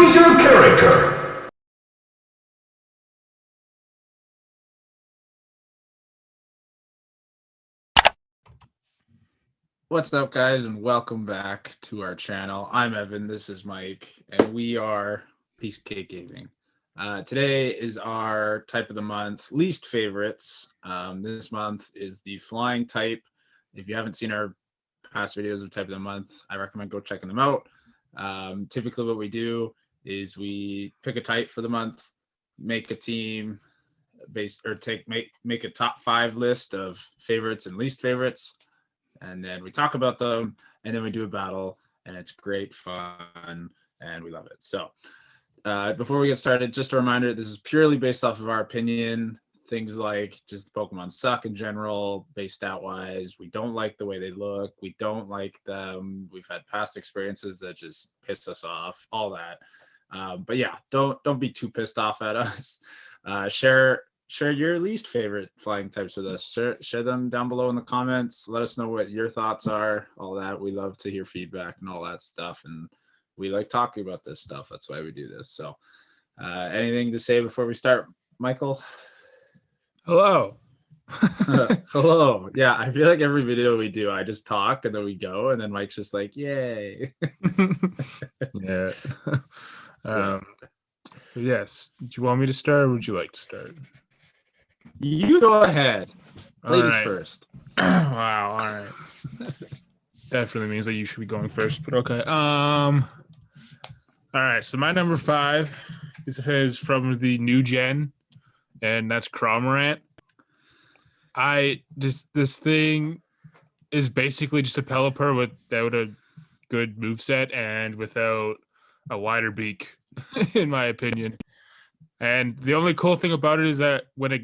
Choose your character. What's up, guys, and welcome back to our channel. I'm Evan, this is Mike, and we are Piece of Kaake Gaming. Today is our type of the month, least favorites. This month is the flying type. If you haven't seen our past videos of type of the month, I recommend go checking them out. Typically what we do is we pick a type for the month, make a team based, or make a top 5 list of favorites and least favorites, and then we talk about them, and then we do a battle, and it's great fun, and we love it. So before we get started, just a reminder, this is purely based off of our opinion. Things like just the Pokemon suck in general, base stat wise. We don't like the way they look. We don't like them. We've had past experiences that just piss us off, all that. But yeah, don't be too pissed off at us. Share your least favorite flying types with us. Share them down below in the comments. Let us know what your thoughts are, all that. We love to hear feedback and all that stuff, and we like talking about this stuff. That's why we do this. So anything to say before we start, Michael? Hello. Hello. Yeah, I feel like every video we do, I just talk and then we go, and then Mike's just like, yay. Yeah. Yes. Do you want me to start, or would you like to start? You go ahead. Ladies right. first. Wow. All right. Definitely means that you should be going first, but okay. All right. So my number 5 is from the new gen, and that's Cramorant. This thing is basically just a Pelipper without a good moveset and without a wider beak, in my opinion. And the only cool thing about it is that when it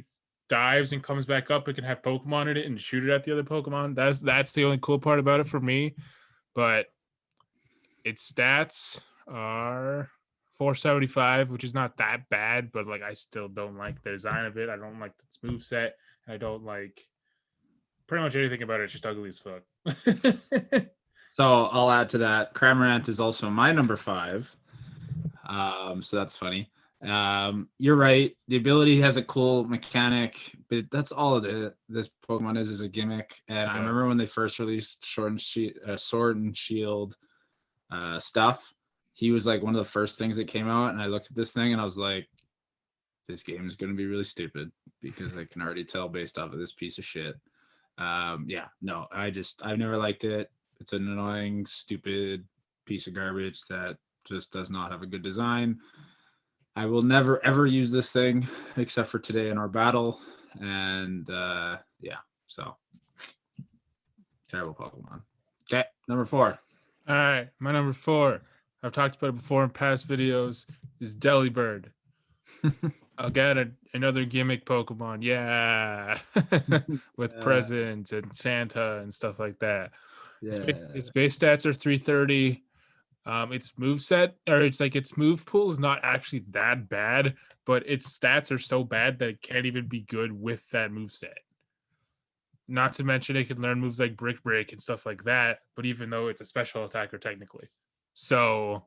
dives and comes back up, it can have Pokemon in it and shoot it at the other Pokemon. That's the only cool part about it for me. But its stats are 475, which is not that bad, but like I still don't like the design of it. I don't like its moveset. I don't like pretty much anything about it. It's just ugly as fuck. So I'll add to that. Cramorant is also my number 5. So that's funny. You're right. The ability has a cool mechanic, but that's all this Pokemon is a gimmick. And I remember when they first released Sword and Shield stuff, he was like one of the first things that came out, and I looked at this thing and I was like, this game is going to be really stupid because I can already tell based off of this piece of shit. Yeah, no, I've never liked it. It's an annoying, stupid piece of garbage that just does not have a good design. I will never ever use this thing except for today in our battle, and yeah, so terrible Pokemon. Okay, number 4. All right, my number 4, I've talked about it before in past videos, is Delibird. I'll get another gimmick Pokemon, yeah, with presents and Santa and stuff like that. Yeah. Its base stats are 330. Its moveset, or its move pool is not actually that bad, but its stats are so bad that it can't even be good with that moveset. Not to mention it can learn moves like Brick Break and stuff like that, but even though it's a special attacker technically. So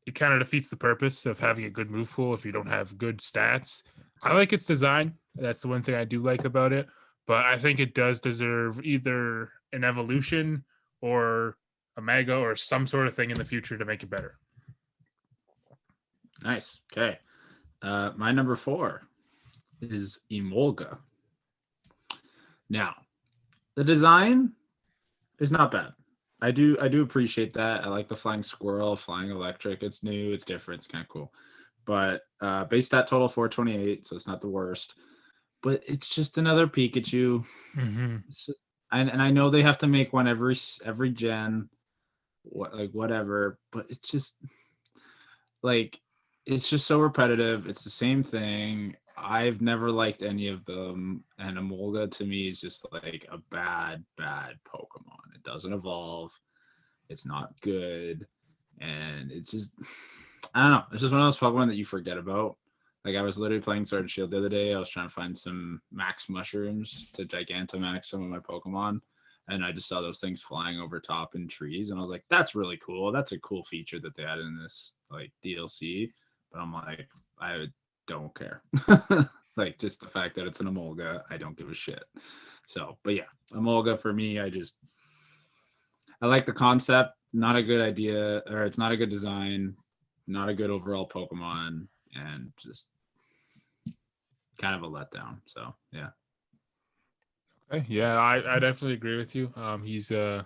it kind of defeats the purpose of having a good move pool if you don't have good stats. I like its design. That's the one thing I do like about it, but I think it does deserve either an evolution or a mega or some sort of thing in the future to make it better. Nice. Okay. My number 4 is Emolga. Now, the design is not bad. I do appreciate that. I like the flying squirrel, flying electric. It's new, it's different, it's kind of cool. But base stat total 428, so it's not the worst. But it's just another Pikachu. Mm-hmm. It's just, and I know they have to make one every gen, whatever, but it's just like, it's just so repetitive. It's the same thing. I've never liked any of them, and Emolga to me is just like a bad Pokemon. It doesn't evolve. It's not good, and it's just, I don't know. It's just one of those Pokemon that you forget about. Like, I was literally playing Sword and Shield the other day. I was trying to find some max mushrooms to Gigantamax some of my Pokemon, and I just saw those things flying over top in trees, and I was like, that's really cool. That's a cool feature that they added in this like DLC. But I'm like, I don't care. Like just the fact that it's an Emolga, I don't give a shit. So, but yeah, Emolga for me, I like the concept. Not a good idea, or it's not a good design, not a good overall Pokemon, and just kind of a letdown. So yeah. Okay, yeah, I definitely agree with you. He's in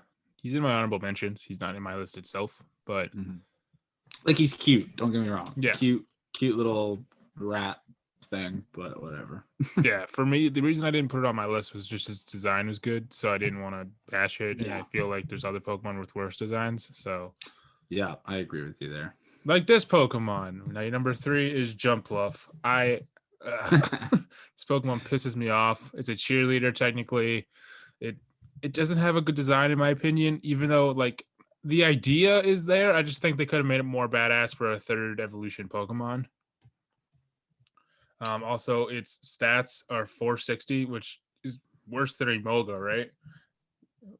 my honorable mentions. He's not in my list itself, but Like he's cute. Don't get me wrong. Yeah. Cute little rat thing, but whatever. yeah, for me, the reason I didn't put it on my list was just its design was good, so I didn't want to bash it. And I Yeah. feel like there's other Pokemon with worse designs. So, Yeah, I agree with you there. like this Pokemon. Now, your number 3 is Jumpluff. This Pokemon pisses me off. It's a cheerleader, technically. It doesn't have a good design, in my opinion, even though like the idea is there. I just think they could have made it more badass for a 3rd evolution Pokemon. Also, its stats are 460, which is worse than Emolga, right?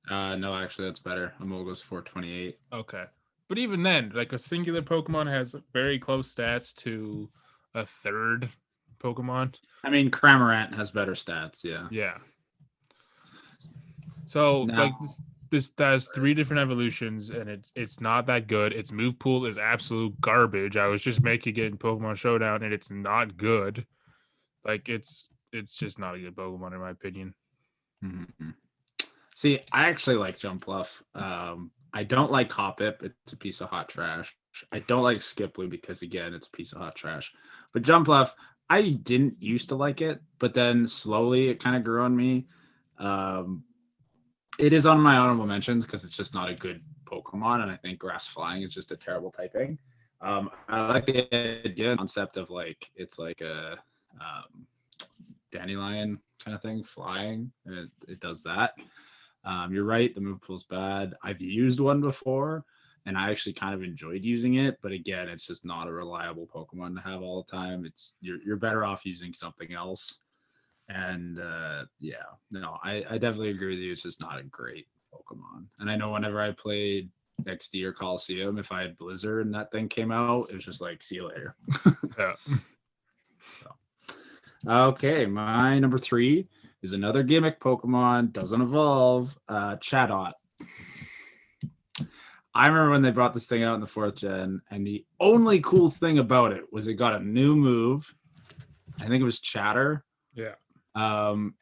No, actually, that's better. Emolga's 428. Okay. But even then, like a singular Pokemon has very close stats to a 3rd Pokemon. I mean, Cramorant has better stats. Yeah. Yeah. So Now- like this has 3 different evolutions, and it's not that good. Its move pool is absolute garbage. I was just making it in Pokemon Showdown, and it's not good. Like it's just not a good Pokemon in my opinion. Mhm. See, I actually like Jumpluff. I don't like Hoppip. It's a piece of hot trash. I don't like Skiploom because again, it's a piece of hot trash. But Jumpluff, I didn't used to like it, but then slowly it kind of grew on me. It is on my honorable mentions because it's just not a good Pokemon, and I think Grass Flying is just a terrible typing. I like the idea, concept of like it's like a dandelion kind of thing flying, and it does that. You're right, the move pool's bad. I've used one before, and I actually kind of enjoyed using it, but again, it's just not a reliable Pokemon to have all the time. It's you're better off using something else. And yeah, no, I definitely agree with you. It's just not a great Pokemon. And I know whenever I played XD or Coliseum, if I had Blizzard and that thing came out, it was just like, see you later. Yeah. Okay, my number 3 is another gimmick Pokemon, doesn't evolve, Chatot. I remember when they brought this thing out in the 4th gen, and the only cool thing about it was it got a new move. I think it was Chatter. Yeah.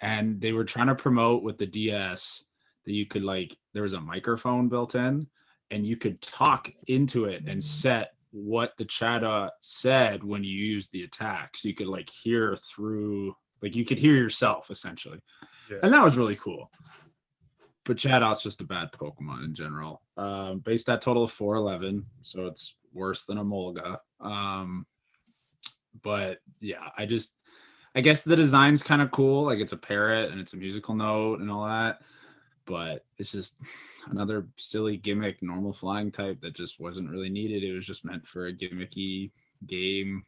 And they were trying to promote with the DS that you could like, there was a microphone built in, and you could talk into it and set what the Chatot said when you used the attack. So you could like hear through, like you could hear yourself essentially. Yeah. And that was really cool. But Chatot's just a bad Pokemon in general. Base stat total of 411, so it's worse than a Molga. But yeah, I guess the design's kind of cool. Like it's a parrot and it's a musical note and all that. But it's just another silly gimmick, normal flying type that just wasn't really needed. It was just meant for a gimmicky game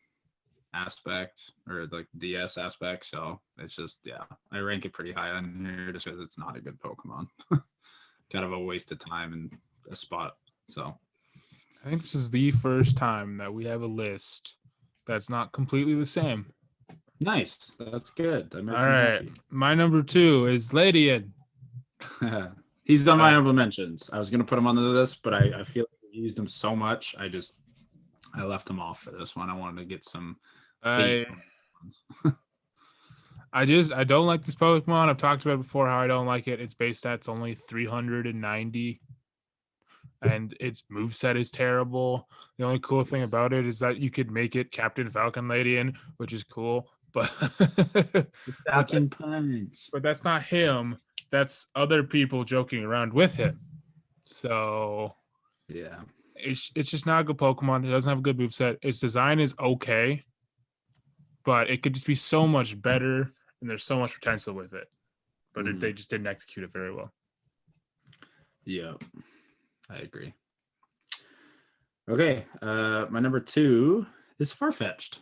aspect or like DS aspect. So it's just, yeah, I rank it pretty high on here just because it's not a good Pokemon. Kind of a waste of time and a spot. So I think this is the first time that we have a list that's not completely the same. nice. That's good. That makes All me right. My number 2 is Ladian. happy. He's on my honorable mentions. I was gonna put him on the list, but I feel like we used him so much. I left him off for this one. I wanted to get some I don't like this Pokemon. I've talked about it before how I don't like it. Its base stats only 390. And its moveset is terrible. The only cool thing about it is that you could make it Captain Falcon Ladian, which is cool. But Falcon Punch. but that's not him. That's other people joking around with him. So Yeah. it's just not a good Pokemon. It doesn't have a good moveset. Its design is okay, but it could just be so much better, and there's so much potential with it. But they just didn't execute it very well. Yeah. I agree. Okay. My number 2 is Farfetch'd.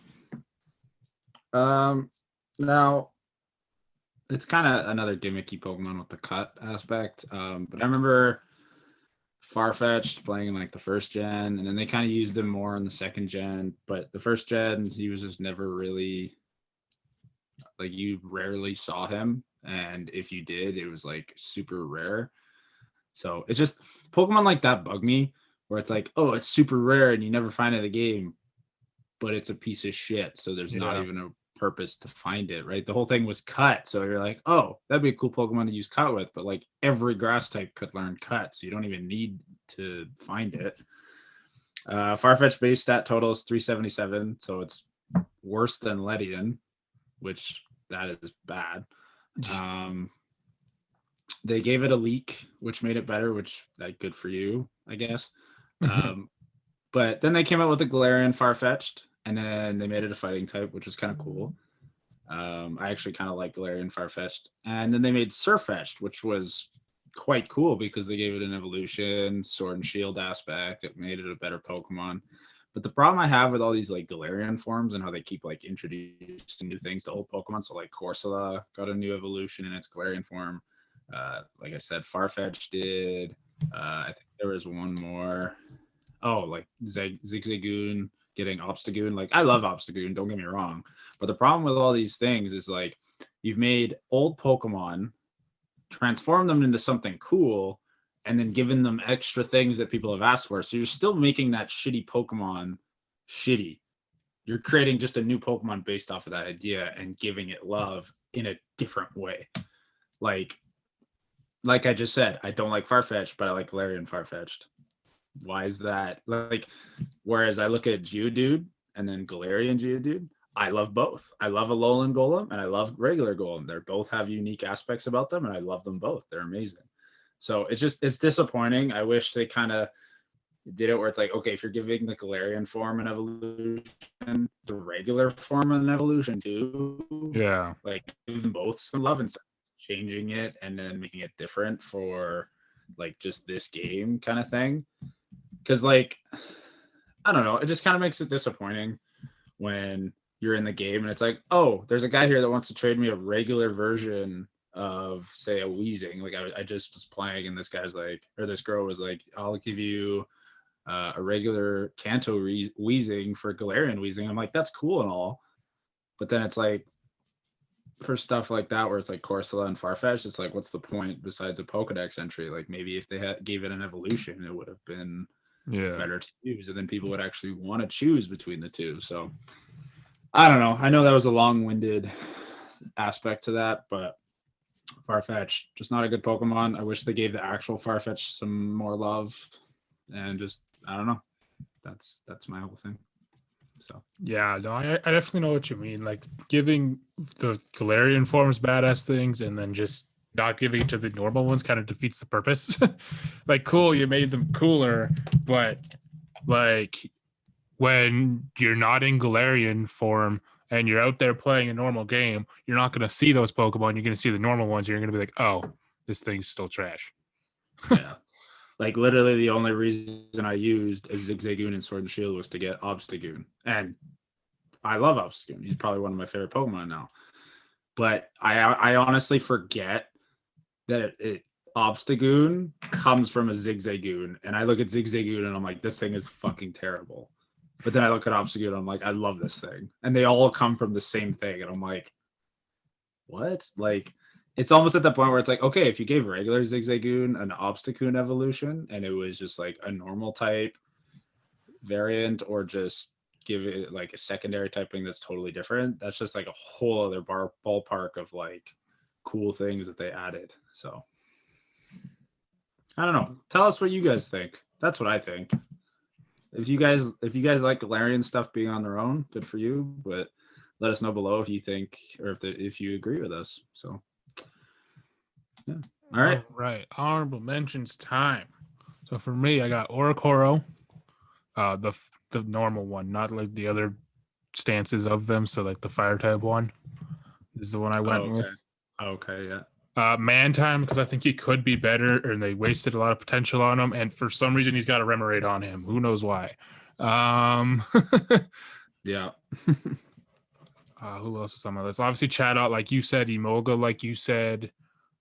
Now it's kind of another gimmicky Pokemon with the cut aspect. But I remember Farfetch'd playing in like the first gen, and then they kind of used him more in the second gen. But the first gen, he was just never really like, you rarely saw him, and if you did, it was like super rare. So it's just Pokemon like that bug me, where it's like, oh, it's super rare and you never find it in the game, but it's a piece of shit. So there's not even a purpose to find it, right? The whole thing was cut. So you're like, oh, that'd be a cool Pokemon to use cut with, but like every grass type could learn cut, so you don't even need to find it. Farfetch base stat total is 377, so it's worse than Ledian, which that is bad. They gave it a leak, which made it better, which like good for you, I guess. But then they came out with the Galarian Farfetch'd, and then they made it a fighting type, which was kind of cool. I actually kind of like Galarian Farfetch'd. And then they made Surfetch'd, which was quite cool because they gave it an evolution, sword and shield aspect. It made it a better Pokemon. But the problem I have with all these like Galarian forms and how they keep like introducing new things to old Pokemon. So like Corsola got a new evolution in its Galarian form. Like I said, Farfetch did. I think there was one more. Oh, like Zigzagoon getting Obstagoon. Like, I love Obstagoon, don't get me wrong. But the problem with all these things is like, you've made old Pokemon, transformed them into something cool, and then given them extra things that people have asked for. So you're still making that shitty Pokemon shitty. You're creating just a new Pokemon based off of that idea and giving it love in a different way. Like I just said, I don't like Farfetch, but I like Galarian Farfetch'd. Why is that? Like, whereas I look at Geodude and then Galarian Geodude, I love both. I love Alolan Golem and I love regular Golem. They both have unique aspects about them, and I love them both. They're amazing. So it's disappointing. I wish they kind of did it where it's like, okay, if you're giving the Galarian form an evolution, the regular form an evolution too. Yeah. Like, give them both some love and changing it and then making it different for like just this game kind of thing. Because like, I don't know, it just kind of makes it disappointing when you're in the game and it's like, oh, there's a guy here that wants to trade me a regular version of, say, a Weezing. Like I just was playing and this guy's like, or this girl was like, I'll give you a regular Kanto Weezing for Galarian Weezing. I'm like, that's cool and all, but then it's like, for stuff like that where it's like Corsola and Farfetch, it's like, what's the point besides a Pokedex entry? Like, maybe if they gave it an evolution, it would have been better to use, and then people would actually want to choose between the two. So I don't know. I know that was a long-winded aspect to that, but Farfetch, just not a good Pokemon. I wish they gave the actual Farfetch some more love, and just, I don't know. That's my whole thing. So yeah, no, I definitely know what you mean. Like, giving the Galarian forms badass things and then just not giving it to the normal ones kind of defeats the purpose. Like, cool, you made them cooler, but like when you're not in Galarian form and you're out there playing a normal game, you're not going to see those Pokemon. You're going to see the normal ones. And you're going to be like, oh, this thing's still trash. Yeah. Like, literally the only reason I used a Zigzagoon and Sword and Shield was to get Obstagoon. And I love Obstagoon. He's probably one of my favorite Pokemon now. But I honestly forget that Obstagoon comes from a Zigzagoon. And I look at Zigzagoon and I'm like, this thing is fucking terrible. But then I look at Obstagoon and I'm like, I love this thing. And they all come from the same thing. And I'm like, what? Like, it's almost at the point where it's like, okay, if you gave regular Zigzagoon an Obstagoon evolution and it was just like a normal type variant, or just give it like a secondary typing that's totally different, that's just like a whole other ballpark of like cool things that they added. So I don't know. Tell us what you guys think. That's what I think. If you guys like Galarian stuff being on their own, good for you. But let us know below if you think, or if you agree with us. So. Yeah. All right. All right. Honorable mentions time. So for me, I got Oricoro, the normal one, not like the other stances of them. So like the fire type one is the one I went with. Okay, yeah. Mantime, because I think he could be better, and they wasted a lot of potential on him. And for some reason, he's got a Remoraid on him. Who knows why? Yeah. Who else was on my list? Obviously, Chatot, like you said, Emolga, like you said.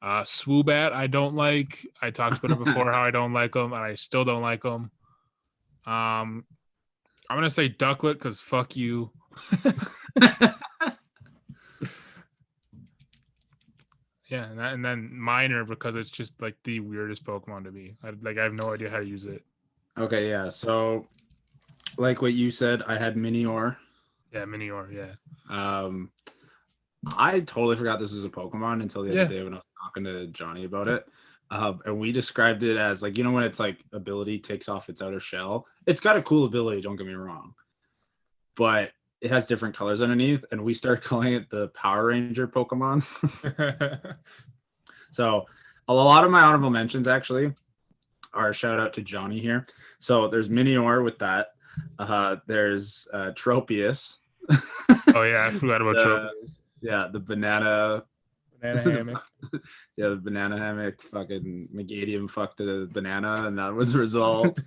Swoobat, I don't like. I talked about it before how I don't like them, and I still don't like them. I'm gonna say Ducklet because fuck you. Yeah, and then Minor because it's just like the weirdest Pokemon to me. I have no idea how to use it. Okay, yeah. So, like what you said, I had Minior. Yeah, Minior. Yeah. I totally forgot this was a Pokemon until the other day when I was talking to Johnny about it. And we described it as like, when it's like ability takes off its outer shell. It's got a cool ability, don't get me wrong. But it has different colors underneath, and we started calling it the Power Ranger Pokemon. So a lot of my honorable mentions actually are a shout out to Johnny here. So there's Minior with that. There's Tropius. Oh yeah, I forgot about Tropius. Yeah, the banana hammock. Yeah, the banana hammock. Fucking Megadium fucked a banana, and that was the result.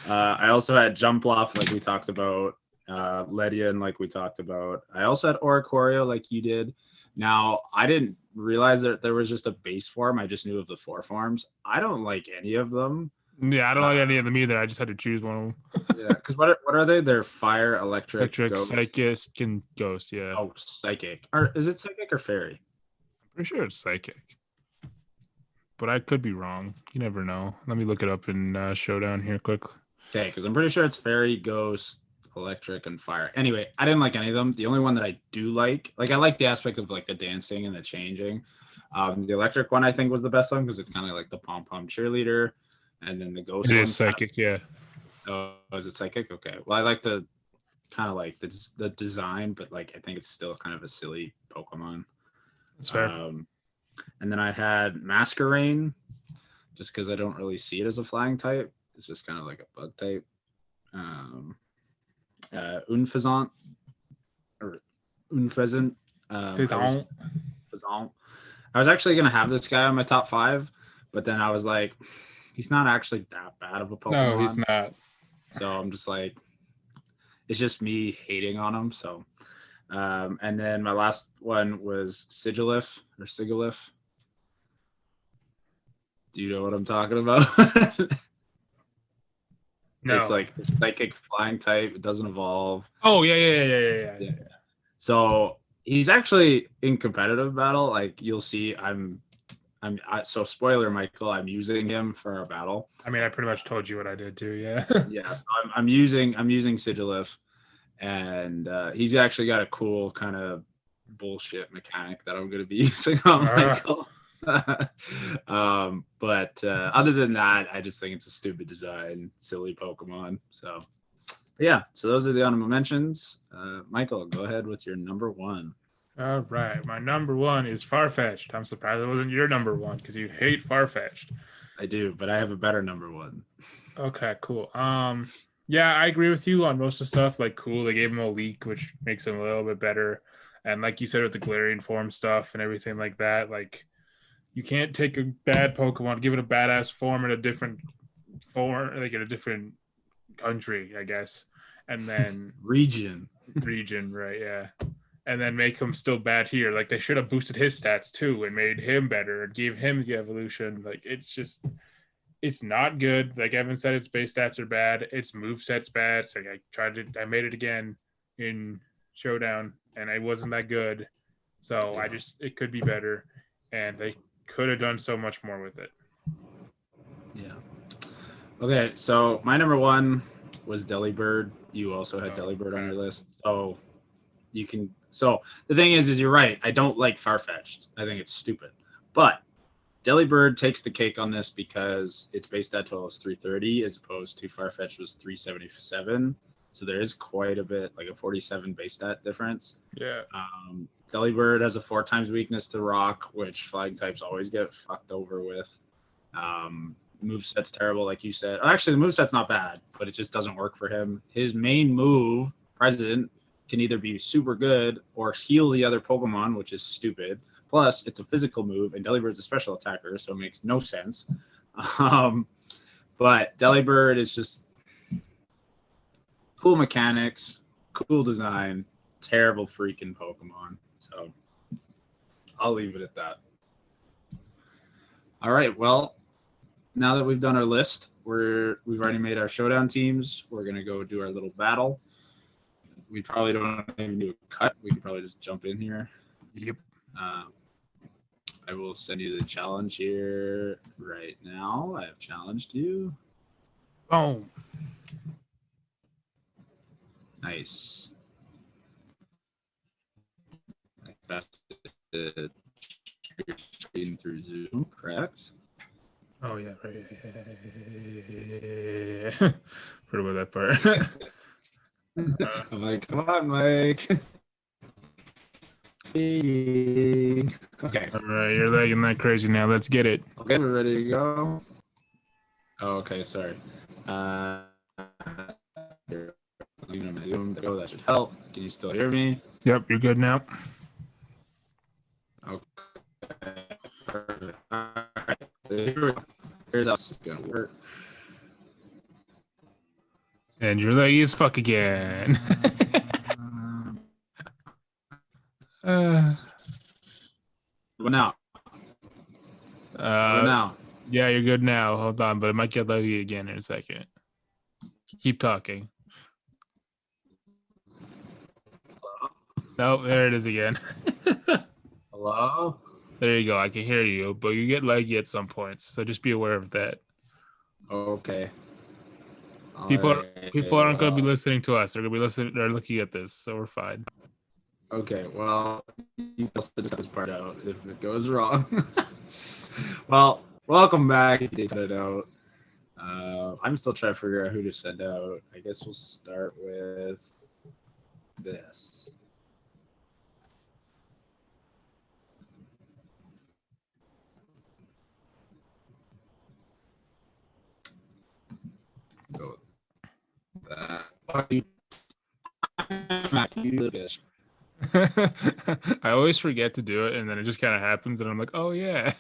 I also had Jumpluff, like we talked about. Ledian, like we talked about. I also had Oricorio, like you did. Now, I didn't realize that there was just a base form. I just knew of the 4 forms. I don't like any of them. Yeah, I don't like any of them either. I just had to choose one of them. Yeah, because what are they? They're fire, electric, ghost. Psychic, and ghost. Yeah. Oh, psychic. Or is it psychic or fairy? I'm pretty sure it's psychic, but I could be wrong. You never know. Let me look it up in Showdown here quick. Okay, because I'm pretty sure it's fairy, ghost, electric, and fire. Anyway, I didn't like any of them. The only one that I do like I like the aspect of like the dancing and the changing. The electric one I think was the best one because it's kind of like the pom pom cheerleader, and then the ghost. It is psychic, yeah. Oh, is it psychic? Okay. Well, I like the kind of like the design, but like I think it's still kind of a silly Pokemon. That's fair. And then I had Masquerain, just because I don't really see it as a flying type. It's just kind of like a bug type. Unfezant or Unfezant. Fezant. I was actually gonna have this guy on my top 5, but then I was like, he's not actually that bad of a Pokemon. No, he's not. So I'm just like, it's just me hating on him. So, and then my last one was Sigilif or Sigilif. Do you know what I'm talking about? No. It's like psychic flying type. It doesn't evolve. Oh yeah. So he's actually in competitive battle. Like you'll see, so spoiler, Michael. I'm using him for our battle. I mean, I pretty much told you what I did too. Yeah. Yeah. So I'm using Sigilif, and he's actually got a cool kind of bullshit mechanic that I'm going to be using on Michael. But other than that, I just think it's a stupid design, silly Pokemon. So yeah, so those are the honorable mentions. Michael, go ahead with your number 1. All right, my number 1 is Farfetch'd. I'm surprised it wasn't your number 1 because you hate Farfetch'd. I do, but I have a better number 1. Okay, cool. Yeah, I agree with you on most of the stuff. Like, cool, they gave him a leak, which makes him a little bit better. And like you said with the Galarian form stuff and everything like that, like you can't take a bad Pokemon, give it a badass form in a different form, like in a different country, I guess, and then region, right? Yeah, and then make him still bad here. Like they should have boosted his stats too and made him better and gave him the evolution. Like it's not good. Like Evan said, its base stats are bad. Its moveset's bad. Like I made it again in Showdown, and I wasn't that good. So yeah. It could be better, and they could have done so much more with it. Yeah. Okay, so my number 1 was Delibird. You also had Delibird on your list. So you can. So the thing is you're right. I don't like Farfetch'd. I think it's stupid. But Delibird takes the cake on this because its base stat total is 330 as opposed to Farfetch'd was 377. So there is quite a bit, like a 47 base stat difference. Yeah. Delibird has a 4 times weakness to rock, which flying types always get fucked over with. Moveset's terrible, like you said. Actually, the moveset's not bad, but it just doesn't work for him. His main move, President, can either be super good or heal the other Pokemon, which is stupid. Plus, it's a physical move, and Delibird's a special attacker, so it makes no sense. But Delibird is just cool mechanics, cool design, terrible freaking Pokemon. So I'll leave it at that. All right. Well, now that we've done our list, we've already made our showdown teams. We're gonna go do our little battle. We probably don't even do a cut. We could probably just jump in here. Yep. I will send you the challenge here right now. I have challenged you. Boom. Nice. I passed the screen through Zoom, correct? Oh yeah, right. Forgot about that part. I'm like, come on, Mike. Okay. All right, you're lagging that crazy now. Let's get it. Okay, we're ready to go. Oh, okay, sorry. Here, you know, my Zoom. Go, that should help. Can you still hear me? Yep, you're good now. Okay. Perfect. All right. So here we go. Here's how it's gonna work. And you're laggy as fuck again. What now? What now? Yeah, you're good now. Hold on, but it might get laggy again in a second. Keep talking. Nope, there it is again. Hello? There you go. I can hear you, but you get laggy at some points, so just be aware of that. Okay. People aren't going to be well, listening to us. They're going to be listening. They're looking at this, so we're fine. Okay, well, you just cut this part out if it goes wrong. Well, welcome back. If you cut it out. I'm still trying to figure out who to send out. I guess we'll start with this. Go with that. Oh, you little bitch. I always forget to do it, and then it just kind of happens, and I'm like, oh, yeah.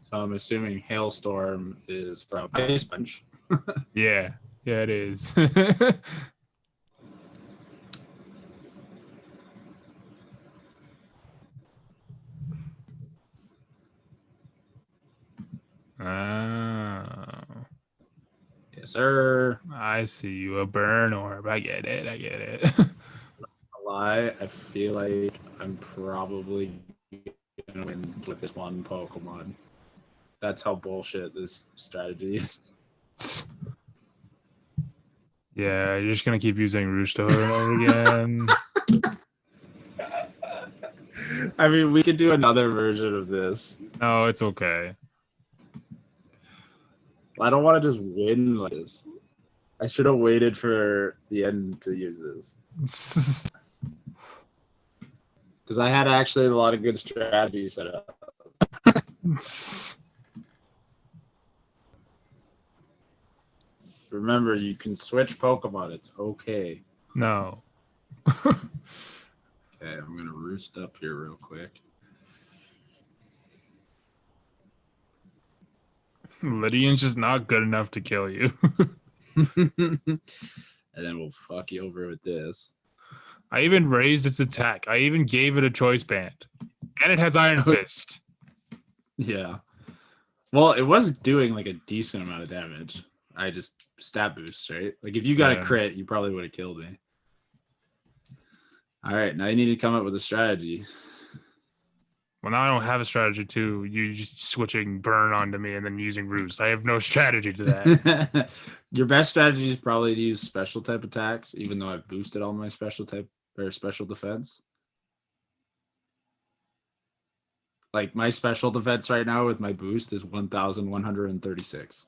So I'm assuming Hailstorm is from Ice Punch. Yeah, it is. Oh, Yes, sir. I see you. A burn orb. I get it. A lie. I feel like I'm probably gonna win with this one Pokemon. That's how bullshit this strategy is. Yeah, you're just gonna keep using Roost over and over again. I mean, we could do another version of this. No, it's okay. I don't want to just win like this. I should have waited for the end to use this. Because I had actually a lot of good strategies set up. Remember, you can switch Pokemon. It's okay. No. Okay, I'm going to roost up here real quick. Lydian's just not good enough to kill you. And then we'll fuck you over with this. I even raised its attack. I even gave it a choice band. And it has Iron Fist. Yeah. Well, it was doing like a decent amount of damage. I just stat boost, right? Like if you got a crit, you probably would have killed me. All right, now you need to come up with a strategy. Well, now I don't have a strategy too. You just switching burn onto me and then using roost. I have no strategy to that. Your best strategy is probably to use special type attacks, even though I've boosted all my special type or special defense. Like my special defense right now with my boost is 1,136.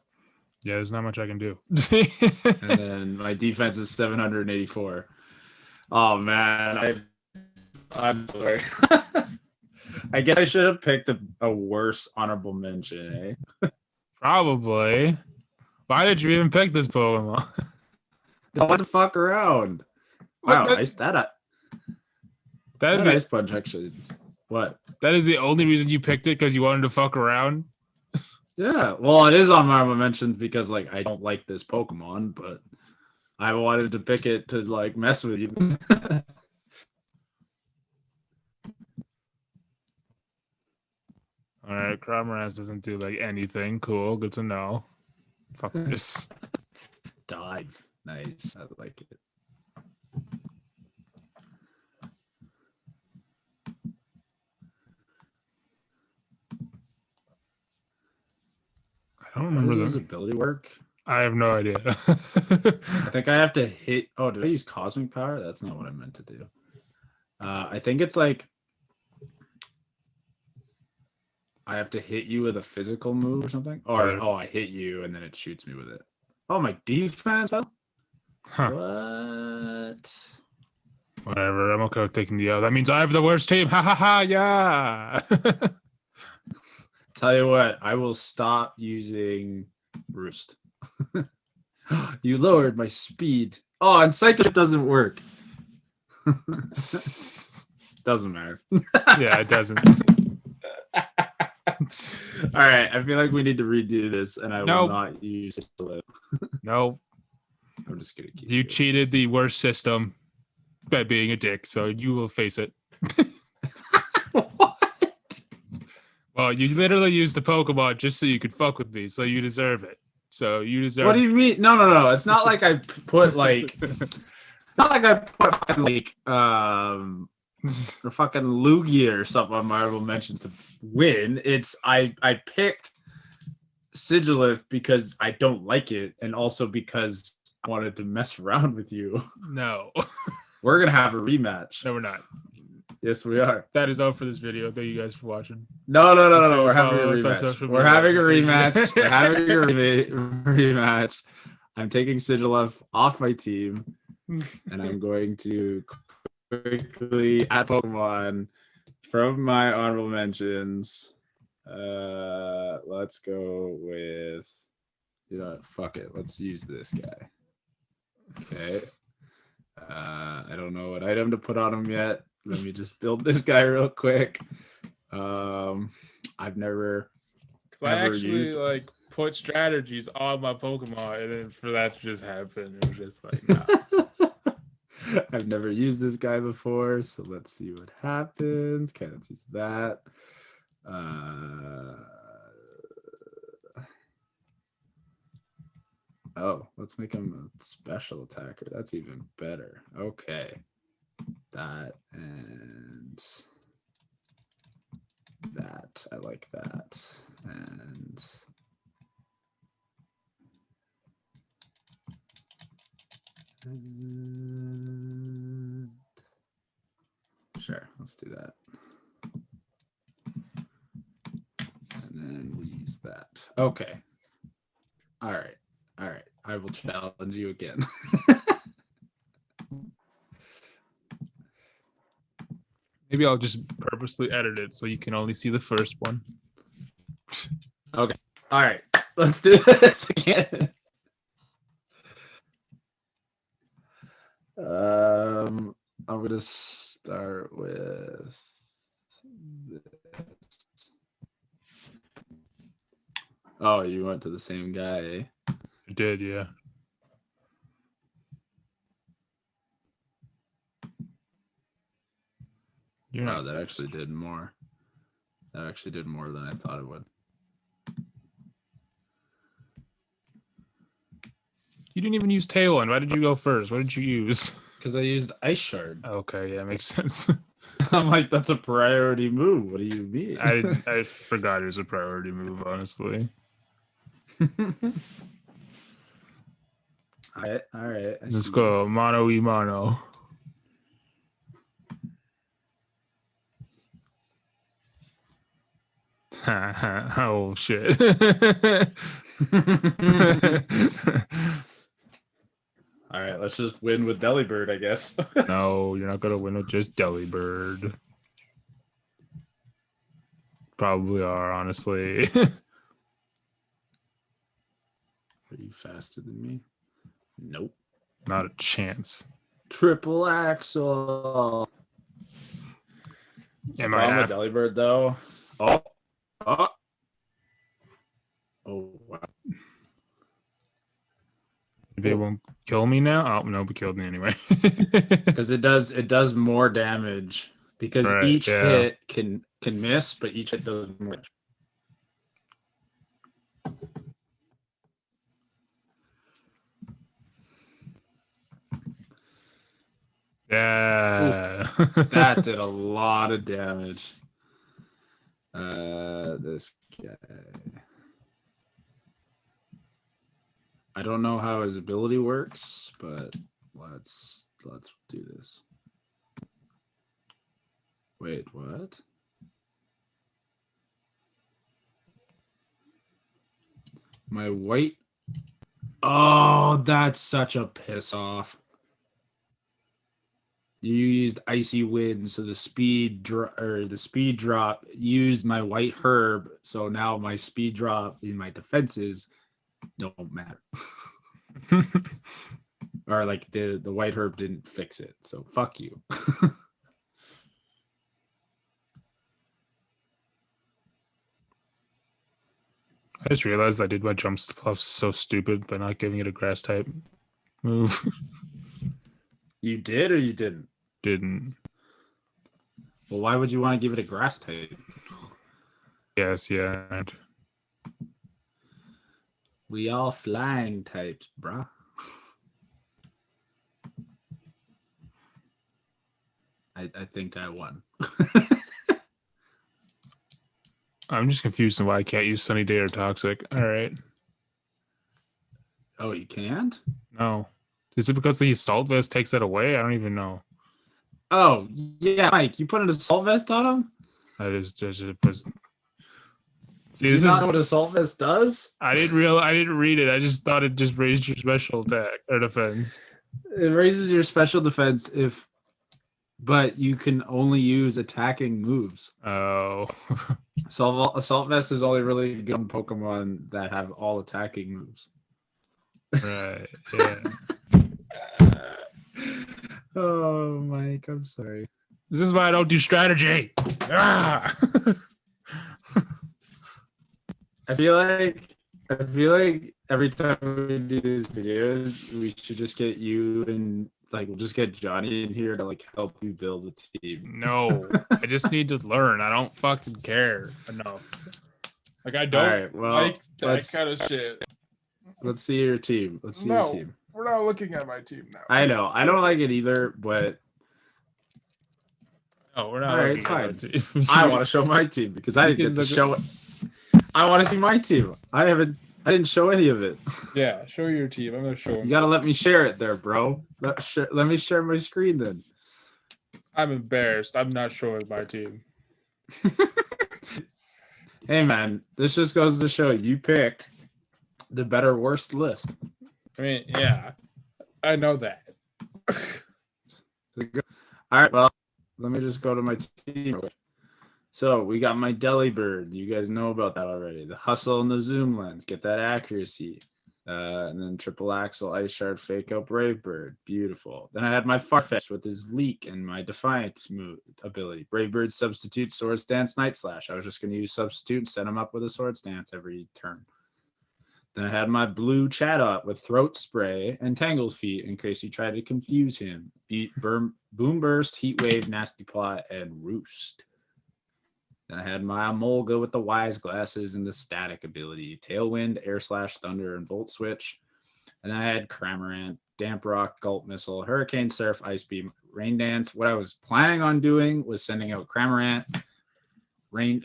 Yeah, there's not much I can do. And then my defense is 784. Oh man, I'm sorry. I guess I should have picked a worse honorable mention, eh? Probably. Why did you even pick this Pokemon? Don't fuck around. Wow, nice that. That is Ice Punch actually. What? That is the only reason you picked it, because you wanted to fuck around. Yeah, well, it is on my mentions because like I don't like this Pokemon, but I wanted to pick it to like mess with you. All right, Cramorant doesn't do like anything. Cool, good to know. Fuck this. Dive, nice. I like it. I don't How remember does his the. ability work? I have no idea. I think I have to hit. Oh, did I use Cosmic Power? That's not what I meant to do. I think it's like I have to hit you with a physical move or something. Or I hit you and then it shoots me with it. Oh, my defense. Huh. What? Whatever. I'm okay with taking the L. That means I have the worst team. Ha ha ha! Yeah. Tell you what, I will stop using Roost. You lowered my speed. Oh, and Psychic doesn't work. Doesn't matter. Yeah, it doesn't. All right, I feel like we need to redo this, and I will not use it. No. I'm just gonna keep. You cheated the worst system by being a dick, so you will face it. What? Well, you literally used the Pokemon just so you could fuck with me, so you deserve it. So you deserve. What do you mean? No. It's not like I put like, not like I put like or fucking Lugia or something on my honorable mentions to win. It's I picked Sigilith because I don't like it, and also because I wanted to mess around with you. No. We're gonna have a rematch. No, we're not. Yes, we are. That is all for this video. Thank you guys for watching. No. We're having a rematch. We're having a rematch. We're having a rematch. I'm taking Sigilith off my team, and I'm going to quickly add Pokemon from my honorable mentions. Let's go with, you know what, fuck it. Let's use this guy. Okay. I don't know what item to put on him yet. Let me just build this guy real quick. I've never I actually like put strategies on my Pokemon, and then for that to just happen, it was just like, nah. I've never used this guy before, so let's see what happens. Okay, let's use that. Oh, let's make him a special attacker. That's even better. Okay. That and that. I like that. And sure, let's do that. And then we use that. Okay. All right. I will challenge you again. Maybe I'll just purposely edit it so you can only see the first one. Okay. All right. Let's do this again. I'm gonna start with this. Oh, you went to the same guy. I did, yeah. Wow, that actually did more. That actually did more than I thought it would. You didn't even use Tailwind. Why did you go first? What did you use? Because I used Ice Shard. Okay, yeah, makes sense. I'm like, that's a priority move. What do you mean? I forgot it was a priority move, honestly. All right. Let's go, mano y mano. Oh shit. All right, let's just win with Delibird, I guess. No, you're not gonna win with just Delibird. Probably are, honestly. Are you faster than me? Nope. Not a chance. Triple Axel. Yeah, Problem with Delibird though. Oh, wow. Maybe it won't kill me now. Oh no, it killed me anyway. Because it does more damage. Because Right, each yeah. hit can miss, but each hit does more damage. Yeah. That did a lot of damage. This guy. I don't know how his ability works, but let's do this. Wait, what? My white. Oh, that's such a piss off. You used icy wind, so the speed drop used my white herb, so now my speed drop in my defenses don't matter. Or like the white herb didn't fix it, so fuck you. I just realized I did my jump fluff so stupid by not giving it a grass type move. You did or you didn't? Didn't. Well, why would you want to give it a grass type? Yes, yeah. We all flying types, bruh. I think I won. I'm just confused on why I can't use Sunny Day or Toxic. All right. Oh, you can't? No. Is it because the assault vest takes that away? I don't even know. Oh, yeah, Mike, you put an assault vest on him? I just was. See, Do you this not is know what assault vest does? I didn't read it. I just thought it just raised your special attack or defense. It raises your special defense but you can only use attacking moves. Oh. So assault vest is only really good on Pokemon that have all attacking moves. Right. Yeah. Oh, Mike, I'm sorry. This is why I don't do strategy. Ah! I feel like every time we do these videos, we should just get you and we'll just get Johnny in here to help you build a team. No, I just need to learn. I don't fucking care enough. I don't right, well, like that kind of shit. Let's see your team. Let's see your team. We're not looking at my team now. I know. I don't like it either, but no, we're not. All right, looking fine. at my team. I want to show my team because I didn't get to show it. I want to see my team. I didn't show any of it. Yeah, show your team. I'm gonna show them. You gotta let me share it there, bro. Let me share my screen then. I'm embarrassed. I'm not showing my team. Hey man, this just goes to show you picked the better worst list. I mean, yeah, I know that. All right, well, let me just go to my team. So we got my Delibird. You guys know about that already. The Hustle and the Zoom Lens. Get that accuracy. And then Triple Axle, Ice Shard, Fake Out, Brave Bird. Beautiful. Then I had my Farfetch with his Leak and my Defiant move ability. Brave Bird, Substitute, Swords Dance, Night Slash. I was just going to use Substitute and set him up with a Swords Dance every turn. Then I had my blue Chatot with Throat Spray and Tangled Feet in case he tried to confuse him. Boom Burst, Heat Wave, Nasty Plot, and Roost. Then I had my Emolga with the Wise Glasses and the Static ability. Tailwind, Air Slash, Thunder, and Volt Switch. And then I had Cramorant, Damp Rock, Gulp Missile, Hurricane Surf, Ice Beam, Rain Dance. What I was planning on doing was sending out Cramorant, Rain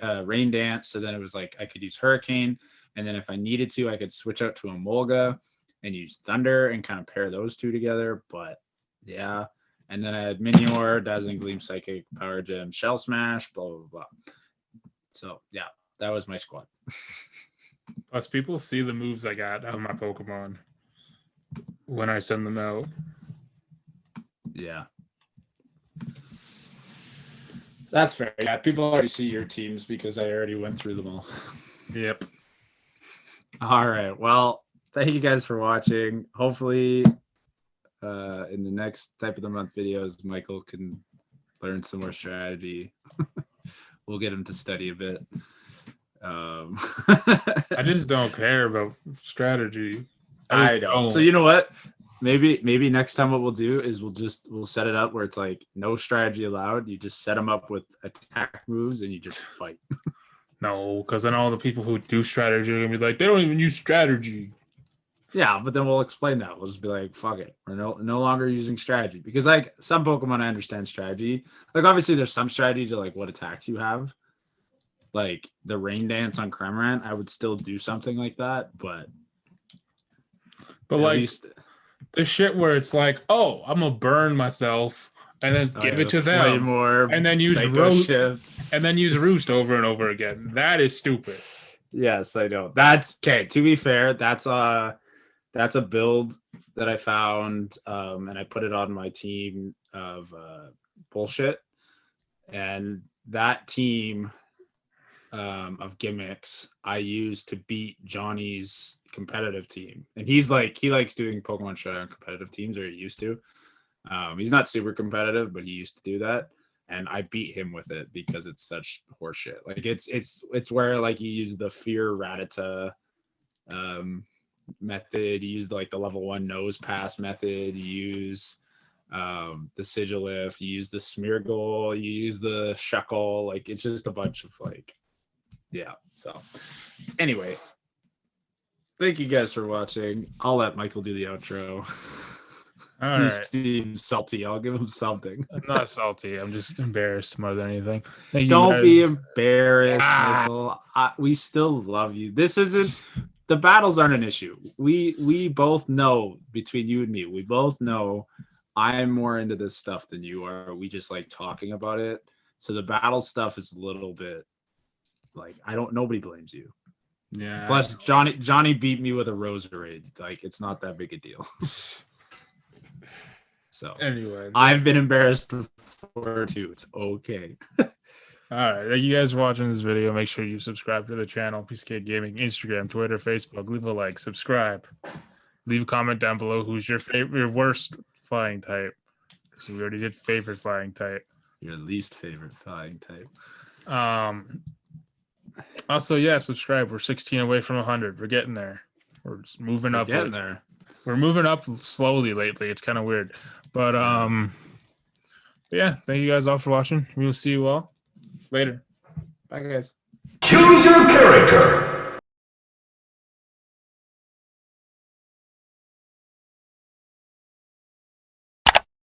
Dance, so then it was I could use Hurricane. And then if I needed to, I could switch out to Emolga and use Thunder and kind of pair those two together. But yeah. And then I had Minior, Dazzling Gleam, Psychic, Power Gem, Shell Smash, blah, blah, blah. So yeah, that was my squad. Plus, people see the moves I got of my Pokemon when I send them out. Yeah. That's fair. Yeah, people already see your teams because I already went through them all. Yep. All right. Well, thank you guys for watching. Hopefully, in the next type of the month videos, Michael can learn some more strategy. we'll get him to study a bit. I just don't care about strategy. I know. So you know what? Maybe next time what we'll do is we'll set it up where it's like no strategy allowed. You just set them up with attack moves and you just fight. No, because then all the people who do strategy are gonna be like, they don't even use strategy. Yeah, but then we'll explain that. We'll just be like, fuck it. We're no longer using strategy. Because like some Pokemon I understand strategy. Like obviously there's some strategy to like what attacks you have. Like the rain dance on Cramorant, I would still do something like that, but like least... the shit where it's like, oh, I'm gonna burn myself and then give it to them, Orb, and then use Roost over and over again. That is stupid. Yes, I know. That's okay. To be fair, that's a build that I found, and I put it on my team of bullshit, and that team of gimmicks I used to beat Johnny's competitive team, and he likes doing Pokemon Showdown competitive teams, or he used to. He's not super competitive, but he used to do that, and I beat him with it because it's such horseshit. Like it's where like you use the Fear Rattata method, you use like the level 1 nose pass method, you use the Sigilif, you use the Smeargle, you use the Shuckle. Like it's just a bunch of like, yeah. So anyway, thank you guys for watching. I'll let Michael do the outro. All He right. seems salty. I'll give him something. I'm not salty. I'm just embarrassed more than anything. Don't be embarrassed, Michael. We still love you. This isn't, the battles aren't an issue. We both know, between you and me, we both know I'm more into this stuff than you are. We just like talking about it. So the battle stuff is a little bit like, nobody blames you. Yeah. Plus Johnny beat me with a Roserade. Like it's not that big a deal. So anyway, I've been embarrassed before too. It's okay. All right. Thank you guys for watching this video. Make sure you subscribe to the channel, Piece of Kaake Gaming, Instagram, Twitter, Facebook. Leave a like, subscribe. Leave a comment down below who's your worst flying type. So we already did favorite flying type. Your least favorite flying type. Also, yeah, subscribe. We're 16 away from 100. We're getting there. We're just moving up. Getting there. We're moving up slowly lately. It's kind of weird. But yeah, thank you guys all for watching. We will see you all later. Bye guys. Choose your character.